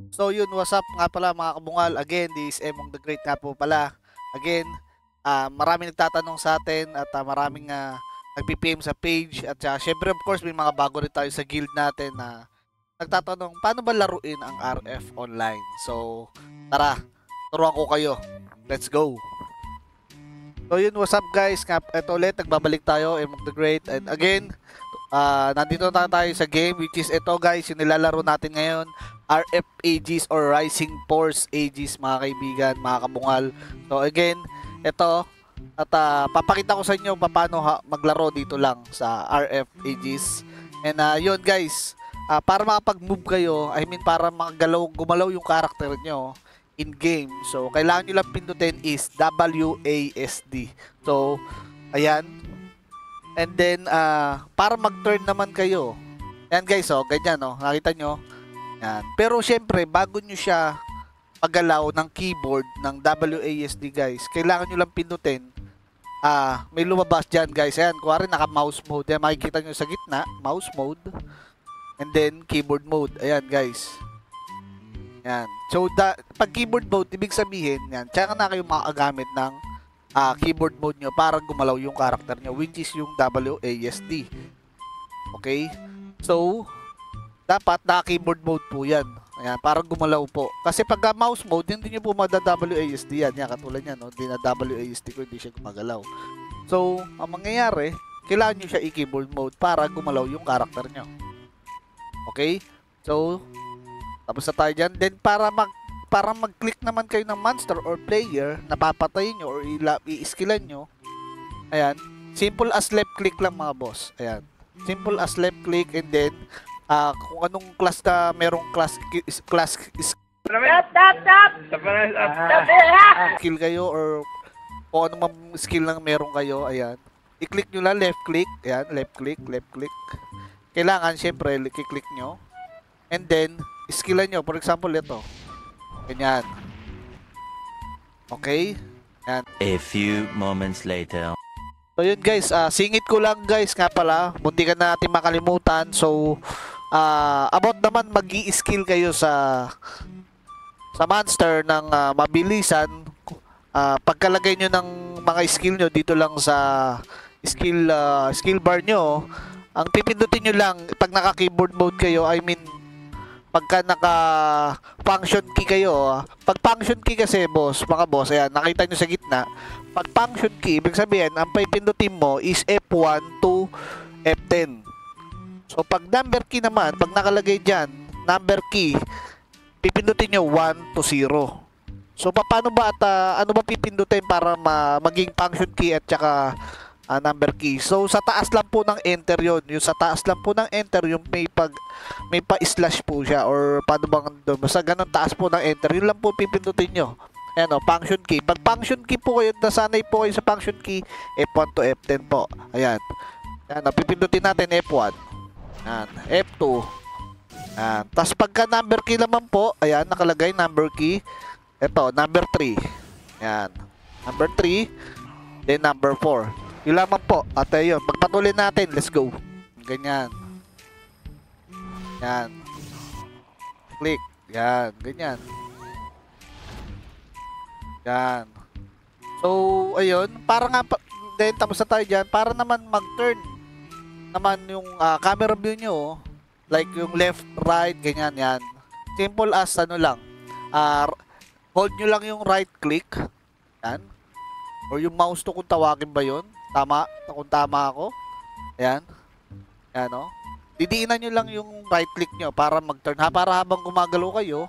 So yun, what's up nga pala mga kabungal. Again, this is Emong the Great nga po pala. Again, maraming nagtatanong sa atin at maraming nagpi-PM sa page. At syempre of course may mga bago rin tayo sa guild natin na nagtatanong paano ba laruin ang RF online. So tara, turuan ko kayo. Let's go! So yun, what's up guys? Ito ulit, nagbabalik tayo, Emong the Great. And again, nandito na tayo sa game which is ito guys, yung nilalaro natin ngayon, RF Aegis or Rising Force Aegis mga kaibigan, mga kabungal. So again, ito at papakita ko sa inyo paano maglaro dito lang sa RF Aegis. And yun guys, para makapag-move kayo, I mean para gumalaw yung character nyo in game. So kailangan nyo lang pindutin is WASD. So ayan. And then para mag-turn naman kayo. Ayan guys, oh, ganyan oh, nakita nyo. Yan. Pero syempre, bago nyo siya paggalaw ng keyboard ng WASD guys, kailangan nyo lang pindutin. May lumabas dyan guys. Ayan, kuwari naka-mouse mode. Ayan, makikita nyo sa gitna, mouse mode. And then, keyboard mode. Ayan guys. Yan. So, pag keyboard mode, ibig sabihin, yan, tsaka na kayo makagamit ng keyboard mode nyo para gumalaw yung character nyo, which is yung WASD. Okay? So, dapat naka-keyboard mode po yan. Ayan, para gumalaw po. Kasi pag mouse mode, hindi nyo po WASD yan. Yan, katulad yan, no? Hindi na WASD ko, hindi siya gumagalaw. So, ang mangyayari, kailangan nyo siya i-keyboard mode para gumalaw yung character nyo. Okay? So, tapos na tayo dyan. Then, para mag-click naman kayo ng monster or player, napapatayin nyo or i-skillan nyo, ayan, simple as left click lang mga boss. Ayan. Simple as left click and then, kung anong class na merong skill kayo or kung anong skill lang meron kayo, ayan. I-click nyo lang left click, ayan, left click. Kailangan syempre i-click nyo. And then, skillan nyo. For example, ito. Ganyan. Okay? Yan. A few moments later. So yun guys, singit ko lang guys nga pala. Munti ka na natin makalimutan. So, about naman mag-i-skill kayo sa monster ng mabilisan. Pagkalagay nyo ng mga skill nyo dito lang sa skill bar nyo, ang pipindutin nyo lang pag naka-keyboard mode kayo, I mean, pagka naka-function key kayo, pag function key kasi, mga boss, ayan, nakita nyo sa gitna, pag function key, ibig sabihin, ang pipindutin mo is F1 to F10. So, pag number key naman, pag nakalagay dyan, number key, pipindutin nyo 1 to 0. So, paano ba at ano ba pipindutin para maging function key at saka number key? So, sa taas lang po ng enter yun. Yung sa taas lang po ng enter, yung may pa-slash po siya or paano bang doon. Basta ganun taas po ng enter. Yun lang po pipindutin nyo. Ayan o, function key. Pag function key po kayo, nasanay po kayo sa function key, F1 to F10 po. Ayan. Ayan o, pipindutin natin F1. Ayan, F2. Ayan. Tapos pagka number key naman po, ayan, nakalagay number key. Ito, number 3. Ayan. Number 3. Then number 4. Yun lamang po. At ayun, pagpatuloy natin, let's go. Ganyan. Yan. Click. Yan. Ganyan. Yan. So, ayun. Para nga, then tapos na tayo dyan. Para naman mag-turn naman yung camera view nyo. Like yung left, right, ganyan, yan. Simple as ano lang. Hold nyo lang yung right click. Yan. Or yung mouse to kung tawagin ba yun. Tama? Kung tama ako. Ayan. Ayan o. Didiinan nyo lang yung right click nyo para mag-turn. Para habang gumagalaw kayo.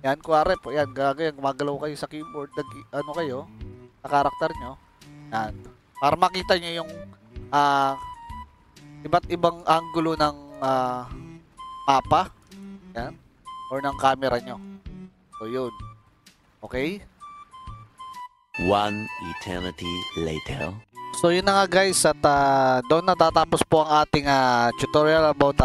Ayan, kuwari po. Ayan, gumagalaw kayo sa keyboard. Ano kayo? Sa karakter nyo. Ayan. Para makita nyo yung iba't ibang angulo ng mapa. Ayan. Or ng camera nyo. So, yun. Okay? One eternity later. So yun na nga guys at doon natatapos po ang ating tutorial about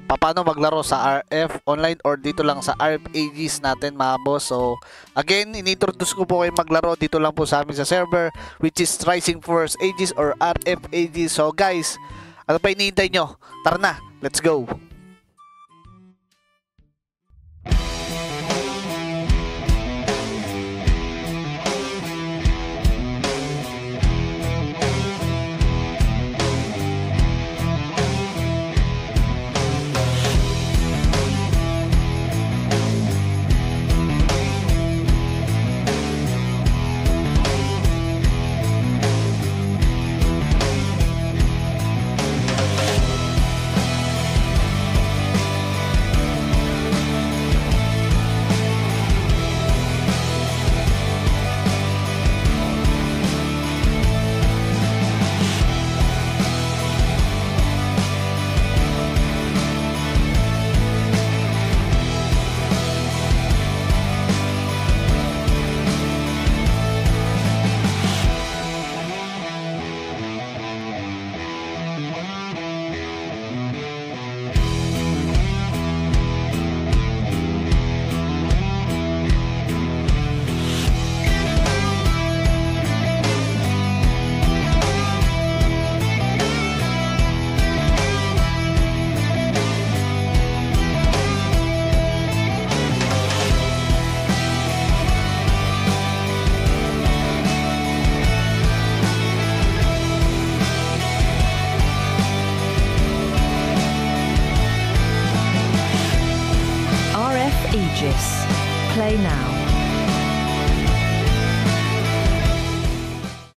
paano maglaro sa RF online or dito lang sa RF Aegis natin mga boss. So again, inintroduce ko po kayo maglaro dito lang po sa amin sa server which is Rising Force Aegis or RF Aegis. So guys, ano pa hinihintay nyo? Tara na, let's go! Aegis. Play now.